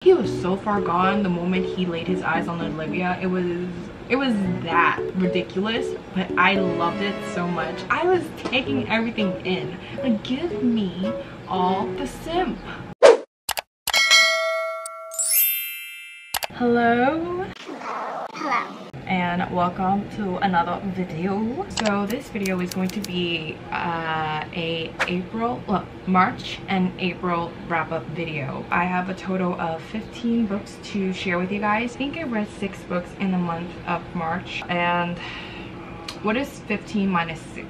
He was so far gone the moment he laid his eyes on Olivia. It was that ridiculous, but I loved it so much. I was taking everything in. Like, give me all the simp. Hello. Hello. And welcome to another video. So this video is going to be March and April wrap-up video. I have a total of 15 books to share with you guys. I think I read 6 books in the month of March. And what is 15 minus 6?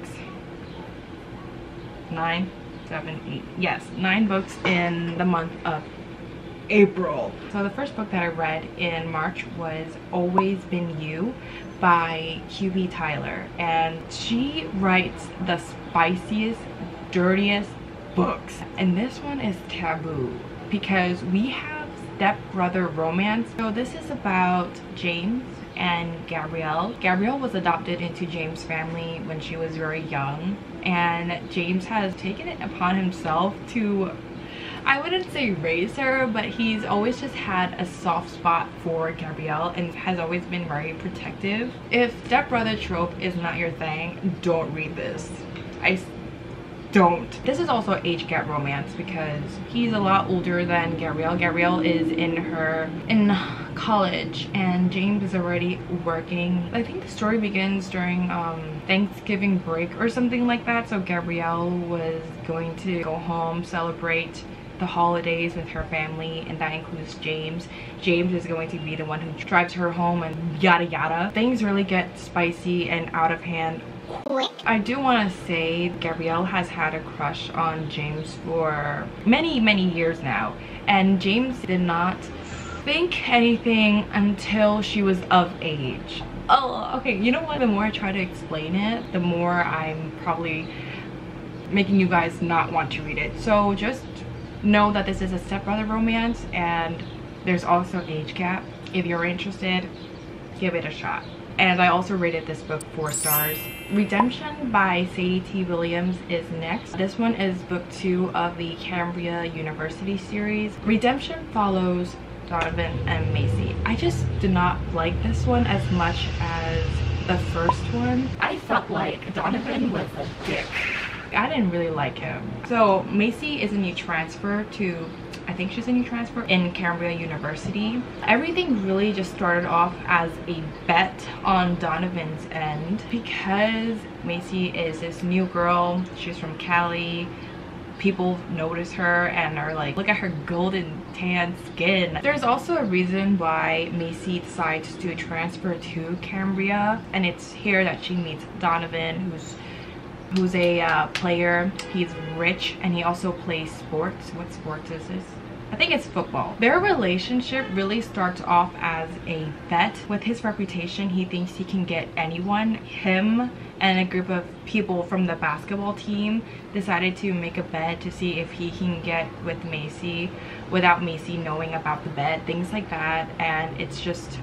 9, 7, 8. Yes, 9 books in the month of April. So the first book that I read in March was Always Been You by QB Tyler, and she writes the spiciest, dirtiest books, and this one is taboo because we have stepbrother romance. So this is about James and Gabrielle. Gabrielle was adopted into James' family when she was very young, and James has taken it upon himself to, I wouldn't say raise her, but he's always just had a soft spot for Gabrielle and has always been very protective. If stepbrother trope is not your thing, don't read this. Don't. This is also age gap romance because he's a lot older than Gabrielle. Gabrielle is in college and James is already working. I think the story begins during Thanksgiving break or something like that. So Gabrielle was going to go home, celebrate the holidays with her family, and that includes James. James is going to be the one who drives her home and yada yada. Things really get spicy and out of hand quick. I do want to say Gabrielle has had a crush on James for many years now, and James did not think anything until she was of age. Oh, okay, you know what? The more I try to explain it, the more I'm probably making you guys not want to read it. So just know that this is a stepbrother romance and there's also age gap. If you're interested, give it a shot. And I also rated this book 4 stars. Redemption by Sadie T. Williams is next. This one is book 2 of the Cambria University series. Redemption follows Donovan and Macy. I just did not like this one as much as the first one. I felt like Donovan was a dick. I didn't really like him. So Macy is a new transfer to, I think she's a new transfer in Cambria University. Everything really just started off as a bet on Donovan's end because Macy is this new girl. She's from Cali. People notice her and are like, look at her golden tan skin. There's also a reason why Macy decides to transfer to Cambria, and it's here that she meets Donovan, who's a player. He's rich and he also plays sports. What sports is this? I think it's football. Their relationship really starts off as a bet. With his reputation, he thinks he can get anyone. Him and a group of people from the basketball team decided to make a bet to see if he can get with Macy without Macy knowing about the bet, things like that. And it's just,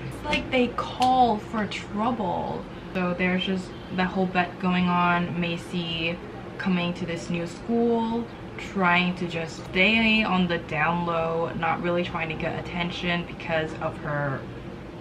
it's like they call for trouble. So there's just that whole bet going on. Macy coming to this new school, trying to just stay on the down low, not really trying to get attention because of her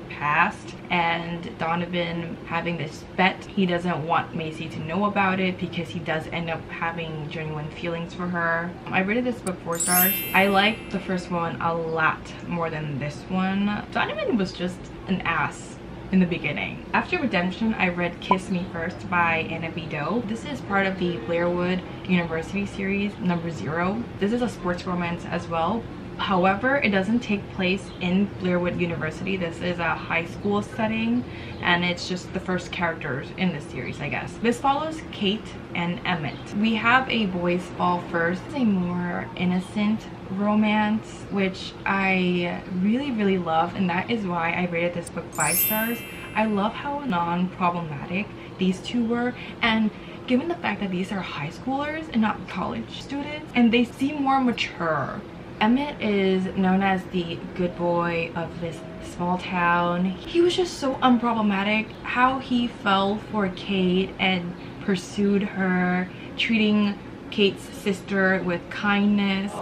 past, and Donovan having this bet. He doesn't want Macy to know about it because he does end up having genuine feelings for her. I rated this book 4 stars. I liked the first one a lot more than this one. Donovan was just an ass in the beginning. After Redemption, I read Kiss Me First by Anna B. Doe. This is part of the Blairwood University series, number 0. This is a sports romance as well. However, it doesn't take place in Blairwood University. This is a high school setting, and it's just the first characters in the series, I guess. This follows Kate and Emmett. We have a boys fall first. It's a more innocent romance, which I really love, and that is why I rated this book 5 stars. I love how non-problematic these two were, and given the fact that these are high schoolers and not college students, and they seem more mature. Emmett is known as the good boy of this small town. He was just so unproblematic. How he fell for Kate and pursued her, treating Kate's sister with kindness.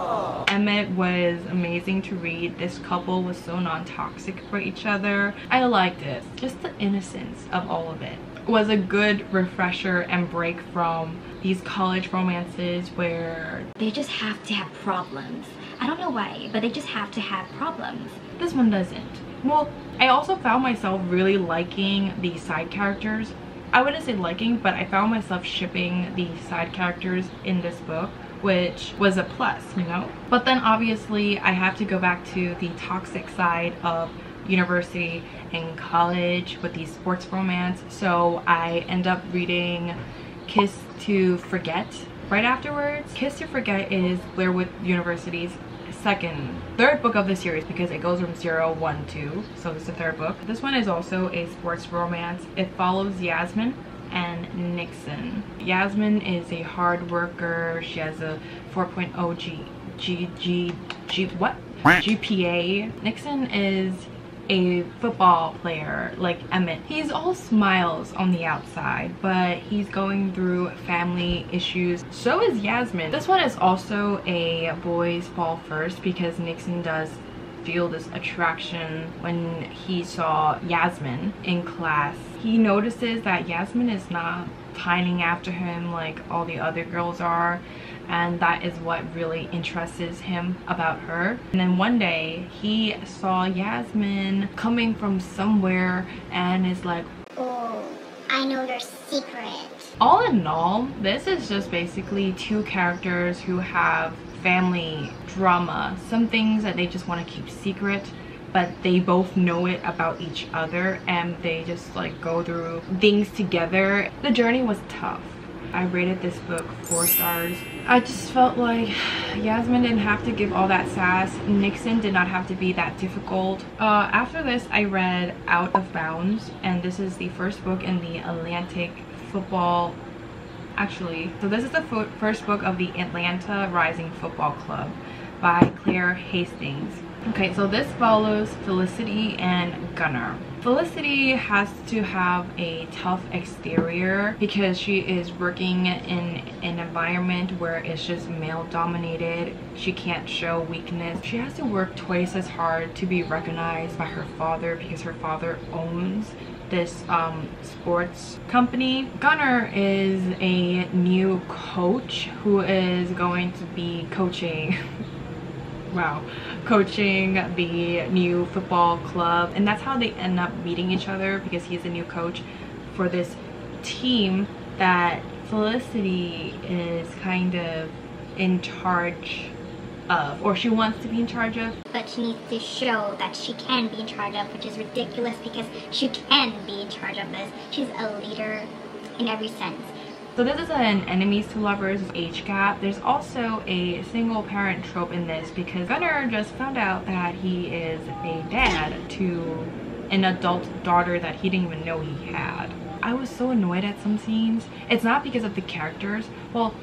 Emmett was amazing to read. This couple was so non-toxic for each other. I liked it. Just the innocence of all of it was a good refresher and break from these college romances where they just have to have problems. I don't know why, but they just have to have problems. This one doesn't. Well, I also found myself really liking the side characters. I wouldn't say liking, but I found myself shipping the side characters in this book, which was a plus, you know? But then obviously I have to go back to the toxic side of university and college with the sports romance. So I end up reading Kiss to Forget right afterwards. Kiss to Forget is Blairwood University's third book of the series because it goes from 0, 1, 2. So this is the third book. This one is also a sports romance. It follows Yasmin and Nixon. Yasmin is a hard worker. She has a 4.0 GPA. Nixon is a football player like Emmett. He's all smiles on the outside, but he's going through family issues. So is Yasmin. This one is also a boys fall first because Nixon does feel this attraction when he saw Yasmin in class. He notices that Yasmin is not pining after him like all the other girls are, and that is what really interests him about her. And then one day he saw Yasmin coming from somewhere and is like, oh, I know their secret. All in all, this is just basically two characters who have family drama, some things that they just want to keep secret, but they both know it about each other and they just like go through things together. The journey was tough. I rated this book 4 stars. I just felt like Yasmin didn't have to give all that sass. Nixon did not have to be that difficult. After this, I read Out of Bounds, and this is the first book in the Atlantic football. Actually, so this is the first book of the Atlanta Rising Football Club by Claire Hastings. Okay, so this follows Felicity and Gunnar. Felicity has to have a tough exterior because she is working in an environment where it's just male dominated. She can't show weakness. She has to work twice as hard to be recognized by her father because her father owns this sports company. Gunnar is a new coach who is going to be coaching wow, coaching the new football club, and that's how they end up meeting each other because he's a new coach for this team that Felicity is kind of in charge of, or she wants to be in charge of. But she needs to show that she can be in charge of, which is ridiculous because she can be in charge of this. She's a leader in every sense. So this is an enemies to lovers age gap. There's also a single parent trope in this because Gunnar just found out that he is a dad to an adult daughter that he didn't even know he had. I was so annoyed at some scenes. It's not because of the characters. Well,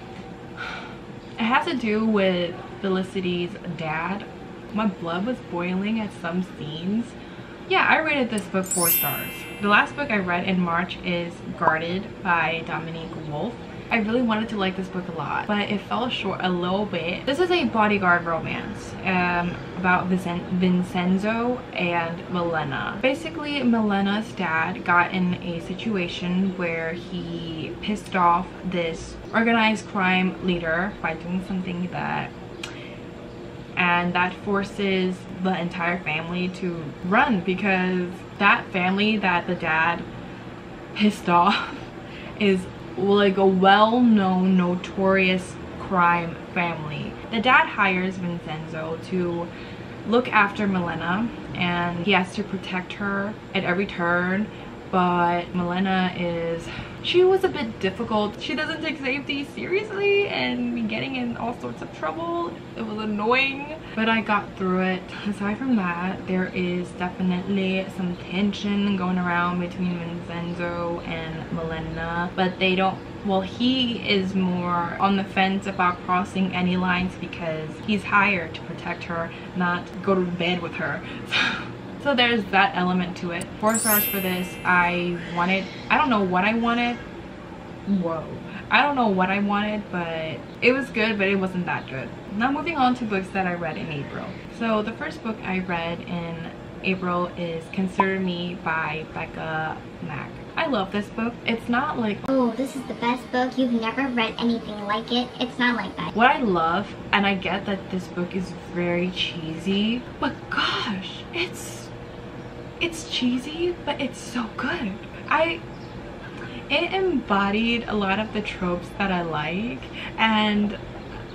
it has to do with Felicity's dad. My blood was boiling at some scenes. Yeah, I rated this book 4 stars. The last book I read in March is Guarded by Dominique Wolfe. I really wanted to like this book a lot, but it fell short a little bit. This is a bodyguard romance about Vincenzo and Milena. Basically, Milena's dad got in a situation where he pissed off this organized crime leader by doing something that, and that forces the entire family to run because that family that the dad pissed off is like a well-known notorious crime family. The dad hires Vincenzo to look after Milena and he has to protect her at every turn, but Milena she was a bit difficult. She doesn't take safety seriously and be getting in all sorts of trouble. It was annoying, but I got through it. Aside from that, there is definitely some tension going around between Vincenzo and Milena, but they don't, well, he is more on the fence about crossing any lines because he's hired to protect her, not go to bed with her. So there's that element to it. 4 stars for this. I don't know what I wanted. Whoa. I don't know what I wanted, but it was good, but it wasn't that good. Now moving on to books that I read in April. So the first book I read in April is Consider Me by Becca Mack. I love this book. It's not like, oh, this is the best book, you've never read anything like it. It's not like that. What I love, and I get that this book is very cheesy, but gosh, it's cheesy, but it's so good. It embodied a lot of the tropes that I like and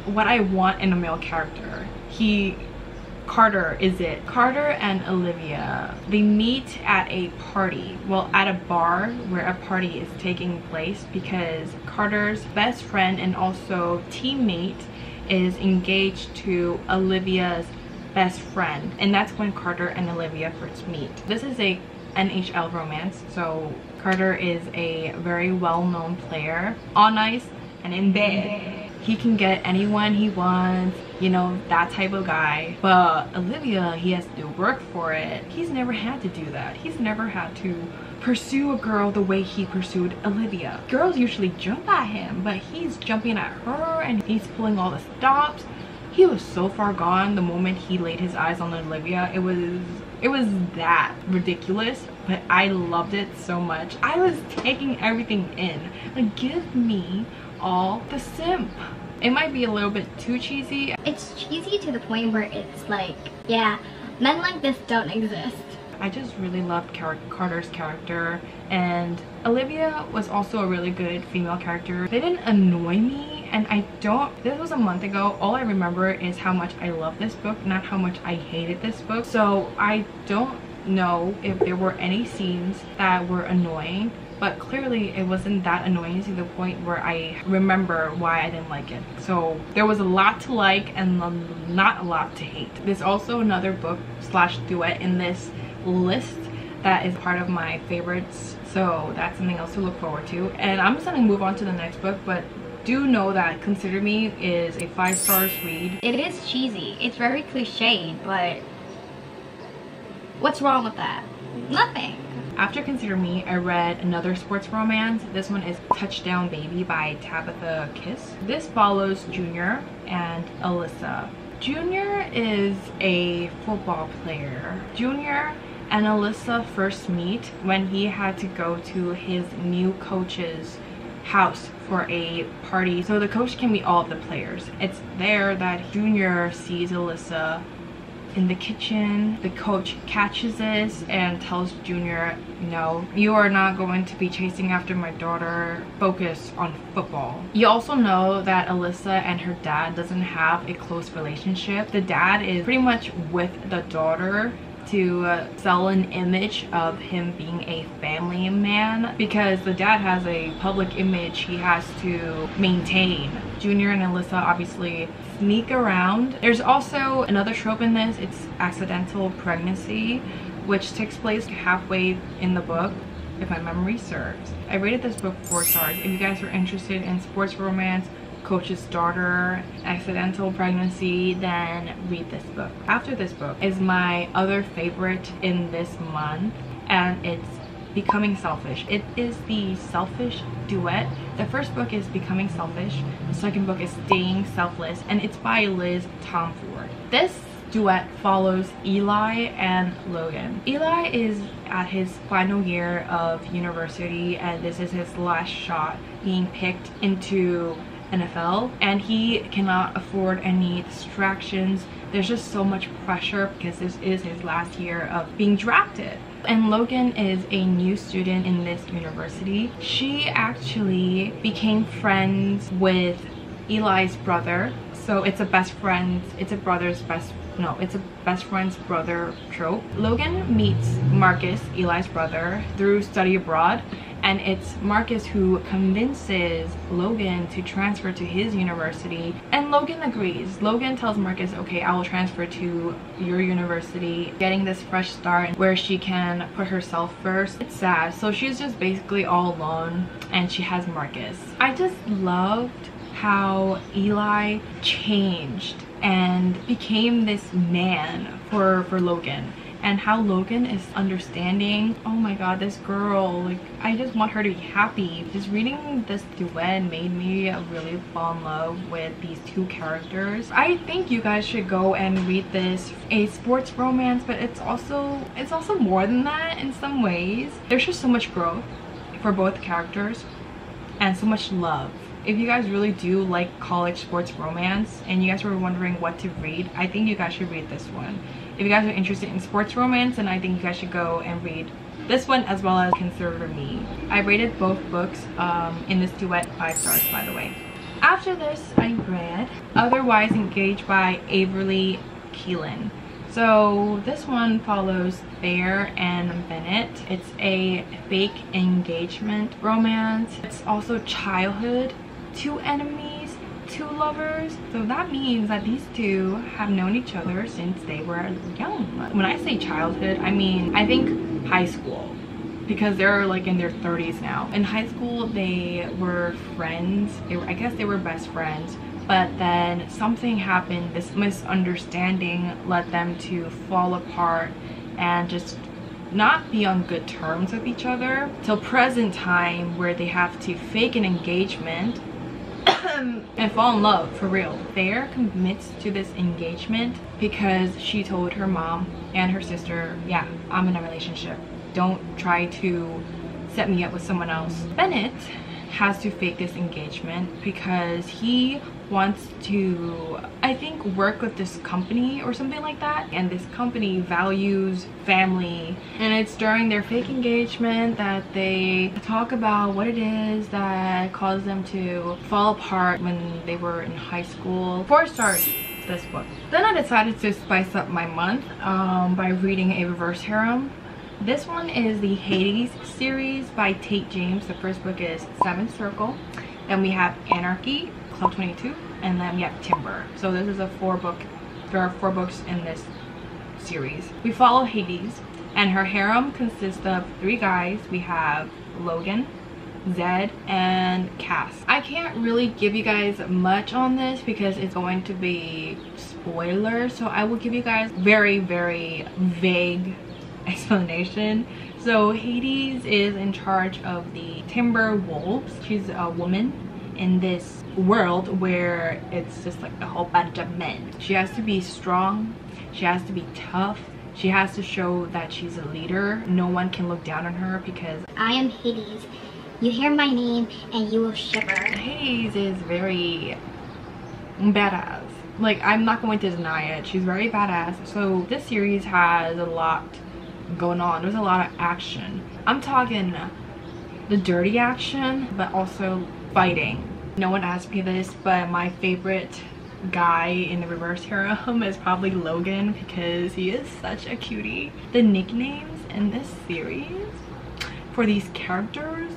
what I want in a male character. Carter and Olivia, they meet at a party, well, at a bar where a party is taking place because Carter's best friend and also teammate is engaged to Olivia's best friend, and that's when Carter and Olivia first meet. This is a NHL romance, so Carter is a very well-known player on ice and in bed. He can get anyone he wants, you know, that type of guy. But Olivia, he has to work for it. He's never had to do that. He's never had to pursue a girl the way he pursued Olivia. Girls usually jump at him, but he's jumping at her and he's pulling all the stops. He was so far gone the moment he laid his eyes on Olivia. It was that ridiculous, but I loved it so much. I was taking everything in. Like, give me all the simp. It might be a little bit too cheesy. It's cheesy to the point where it's like, yeah, men like this don't exist. I just really loved Carter's character, and Olivia was also a really good female character. They didn't annoy me, and this was a month ago. All I remember is how much I love this book, not how much I hated this book. So I don't know if there were any scenes that were annoying, but clearly it wasn't that annoying to the point where I remember why I didn't like it. So there was a lot to like and not a lot to hate. There's also another book / duet in this list that is part of my favorites, so that's something else to look forward to. And I'm just gonna move on to the next book, but do know that Consider Me is a 5 stars read. It is cheesy, it's very cliched, but what's wrong with that? Nothing. After Consider Me, I read another sports romance. This one is Touchdown Baby by Tabitha Kiss. This follows Junior and Alyssa. Junior is a football player. Junior and Alyssa first meet when he had to go to his new coach's house for a party. So the coach can meet all of the players. It's there that Junior sees Alyssa in the kitchen. The coach catches this and tells Junior, no, you are not going to be chasing after my daughter. Focus on football. You also know that Alyssa and her dad doesn't have a close relationship. The dad is pretty much with the daughter to sell an image of him being a family man, because the dad has a public image he has to maintain. Junior and Alyssa obviously sneak around. There's also another trope in this. It's accidental pregnancy, which takes place halfway in the book, if my memory serves. I rated this book 4 stars. If you guys are interested in sports romance, coach's daughter, accidental pregnancy, then read this book. After this book is my other favorite in this month, and it's Becoming Selfish. It is the Selfish duet. The first book is Becoming Selfish. The second book is Staying Selfless, and it's by Liz Tomford. This duet follows Eli and Logan. Eli is at his final year of university, and this is his last shot being picked into NFL, and he cannot afford any distractions. There's just so much pressure because this is his last year of being drafted. And Logan is a new student in this university. She actually became friends with Eli's brother, so it's a best friend's brother trope. Logan meets Marcus, Eli's brother, through study abroad, and it's Marcus who convinces Logan to transfer to his university, and Logan agrees. Logan tells Marcus, okay, I will transfer to your university, getting this fresh start where she can put herself first. It's sad, so she's just basically all alone, and she has Marcus. I just loved how Eli changed and became this man for Logan. and how Logan is understanding. Oh my god, this girl, like, I just want her to be happy. Just reading this duet made me really fall in love with these two characters. I think you guys should go and read this. A sports romance, but it's also more than that in some ways. There's just so much growth for both characters and so much love. If you guys really do like college sports romance and you guys were wondering what to read, I think you guys should read this one. If you guys are interested in sports romance, then I think you guys should go and read this one as well as Consider Me. I rated both books in this duet 5 stars, by the way. After this, I read Otherwise Engaged by Avery Keelan. So this one follows Thayer and Bennett. It's a fake engagement romance. It's also childhood, 2 enemies, 2 lovers. So that means that these two have known each other since they were young. When I say childhood, I mean, I think high school, because they're like in their 30s now. In high school, they were friends. I guess they were best friends. But then something happened, this misunderstanding led them to fall apart and just not be on good terms with each other till present time, where they have to fake an engagement and fall in love for real. Thayer commits to this engagement because she told her mom and her sister, yeah, I'm in a relationship, don't try to set me up with someone else. Bennett has to fake this engagement because he wants to, I think, work with this company or something like that, and this company values family. And it's during their fake engagement that they talk about what it is that caused them to fall apart when they were in high school. 4 stars, this book. Then I decided to spice up my month by reading a reverse harem. This one is the Hades series by Tate James. The first book is Seventh Circle. Then we have Anarchy, Club 22, and then we have Timber. So this is a 4-book, there are 4 books in this series. We follow Hades, and her harem consists of 3 guys. We have Logan, Zed, and Cass. I can't really give you guys much on this because it's going to be spoilers, so I will give you guys very, very vague explanation. So Hades is in charge of the Timber Wolves. She's a woman in this world where it's just like a whole bunch of men. She has to be strong, she has to be tough, she has to show that she's a leader. No one can look down on her because I am Hades. You hear my name and you will shiver. Hades is very badass. Like, I'm not going to deny it. She's very badass. So this series has a lot going on. There's a lot of action. I'm talking the dirty action, but also fighting. No one asked me this, but my favorite guy in the reverse harem is probably Logan because he is such a cutie. The nicknames in this series for these characters,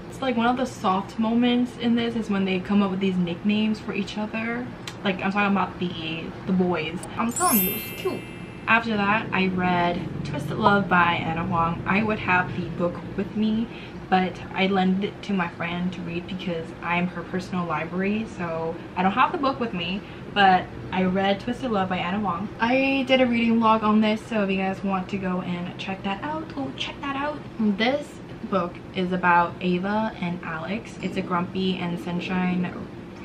it's like one of the soft moments in this is when they come up with these nicknames for each other. Like, I'm talking about the boys. I'm telling you, it's cute. After that, I read Twisted Love by Anna Huang. I would have the book with me, but I lent it to my friend to read because I am her personal library, so I don't have the book with me, but I read Twisted Love by Anna Huang. I did a reading vlog on this, so if you guys want to go and check that out, go check that out. This book is about Ava and Alex. It's a grumpy and sunshine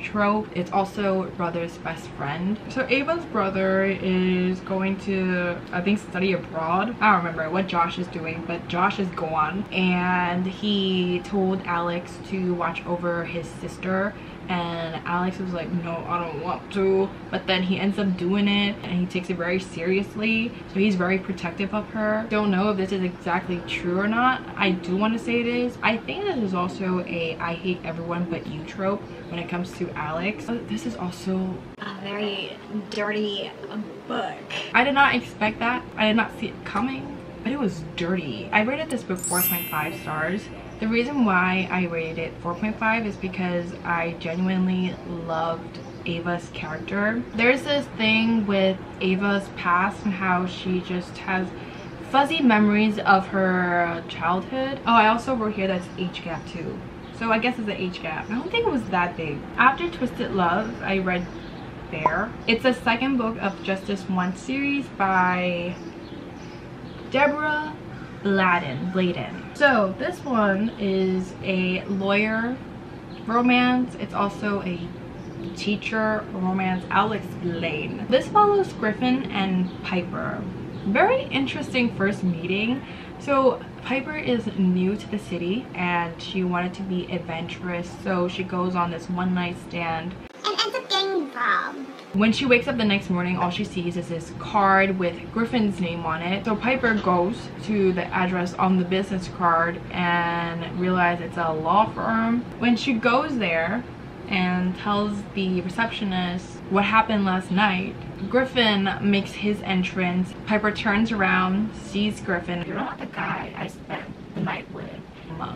trope. It's also brother's best friend. So Ava's brother is going to, I think, study abroad. I don't remember what Josh is doing, but Josh is gone, and he told Alex to watch over his sister, and Alex was like, no, I don't want to, but then he ends up doing it and he takes it very seriously, so he's very protective of her. Don't know if this is exactly true or not. I do want to say it is. I think this is also a I hate everyone but you trope when it comes to Alex. This is also a very dirty book. I did not expect that. I did not see it coming, but it was dirty. I rated this book 4.5 stars. The reason why I rated it 4.5 is because I genuinely loved Ava's character. There's this thing with Ava's past and how she just has fuzzy memories of her childhood. Oh, I also wrote here that's age gap too. So I guess it's an age gap. I don't think it was that big. After Twisted Love, I read Bear. It's the second book of just this one series by Deborah Bladen. So this one is a lawyer romance. It's also a teacher romance. I'll explain. This follows Griffin and Piper. Very interesting first meeting. So Piper is new to the city and she wanted to be adventurous, so she goes on this one night stand and ends up getting robbed. When she wakes up the next morning, all she sees is this card with Griffin's name on it. So Piper goes to the address on the business card and realizes it's a law firm. When she goes there and tells the receptionist what happened last night, Griffin makes his entrance. Piper turns around, sees Griffin. "You're not the guy I spent the night with."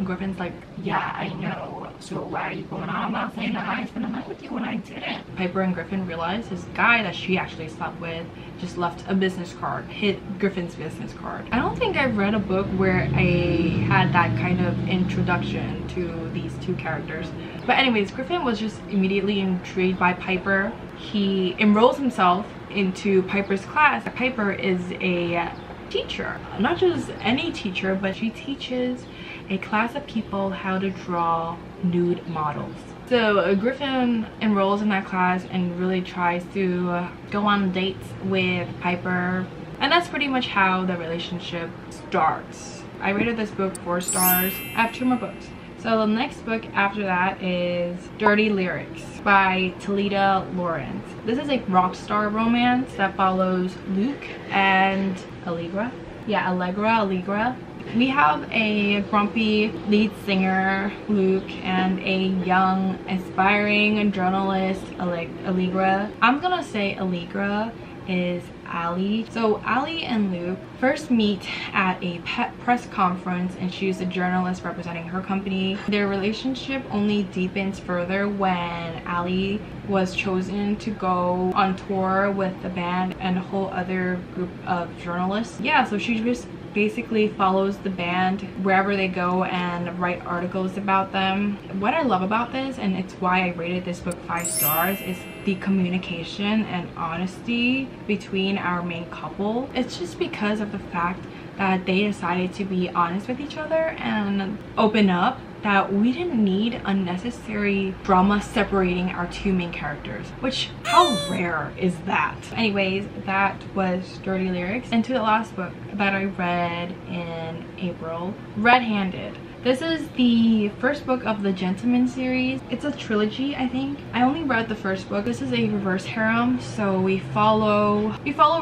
Griffin's like, "Yeah, I know. So why are you going on about saying that I spent the night with you when I didn't?" Piper and Griffin realize this guy that she actually slept with just left a business card, hit Griffin's business card. I don't think I've read a book where I had that kind of introduction to these two characters. But anyways, Griffin was just immediately intrigued by Piper. He enrolls himself into Piper's class. Piper is a teacher, not just any teacher, but she teaches a class of people how to draw nude models. So Griffin enrolls in that class and really tries to go on dates with Piper, and that's pretty much how the relationship starts. I rated this book 4 stars. I have 2 more books. So the next book after that is Dirty Lyrics by Talita Lawrence. This is a rockstar romance that follows Luke and Allegra. Yeah, Allegra. We have a grumpy lead singer, Luke, and a young, aspiring journalist, Allegra. I'm gonna say Allegra is Allie. So Allie and Luke first meet at a press conference, and she's a journalist representing her company. Their relationship only deepens further when Allie was chosen to go on tour with the band and a whole other group of journalists. Yeah, so she just basically follows the band wherever they go and write articles about them. What I love about this, and it's why I rated this book 5 stars, is the communication and honesty between our main couple. It's just because of the fact that they decided to be honest with each other and open up, that we didn't need unnecessary drama separating our 2 main characters, which, how rare is that? Anyways, that was Dirty Lyrics. And to the last book that I read in April, Red-Handed. This is the first book of the Gentleman series. It's a trilogy, I think. I only read the first book. This is a reverse harem, so we follow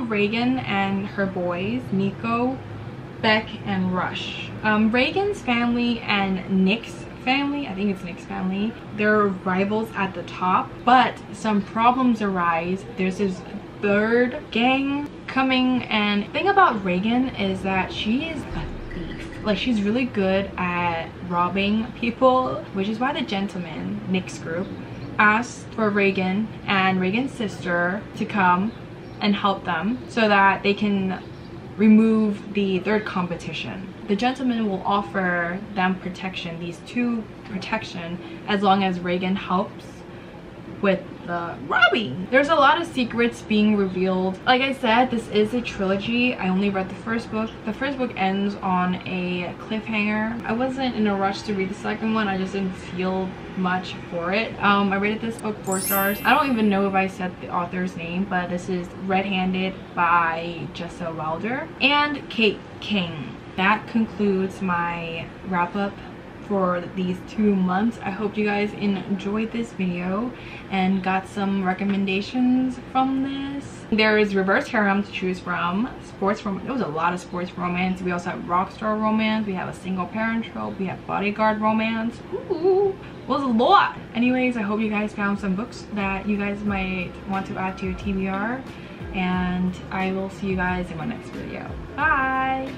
Reagan and her boys, Nico, Beck, and Rush. Reagan's family and Nick's family, I think it's Nick's family, they're rivals at the top, but some problems arise. There's this third gang coming, and the thing about Reagan is that she is a thief. Like, she's really good at robbing people, which is why the Gentleman, Nick's group, asked for Reagan and Reagan's sister to come and help them so that they can remove the third competition. The Gentleman will offer them protection, these 2 protection, as long as Reagan helps with the robbing. There's a lot of secrets being revealed. Like I said, this is a trilogy. I only read the first book. The first book ends on a cliffhanger. I wasn't in a rush to read the second one. I just didn't feel much for it. I rated this book 4 stars. I don't even know if I said the author's name, but this is Red-Handed by Jessa Wilder and Kate King. That concludes my wrap-up for these 2 months. I hope you guys enjoyed this video and got some recommendations from this. There is reverse harem to choose from, sports romance. There was a lot of sports romance. We also have rockstar romance. We have a single parent trope. We have bodyguard romance. Ooh, it was a lot. Anyways, I hope you guys found some books that you guys might want to add to your TBR, and I will see you guys in my next video. Bye.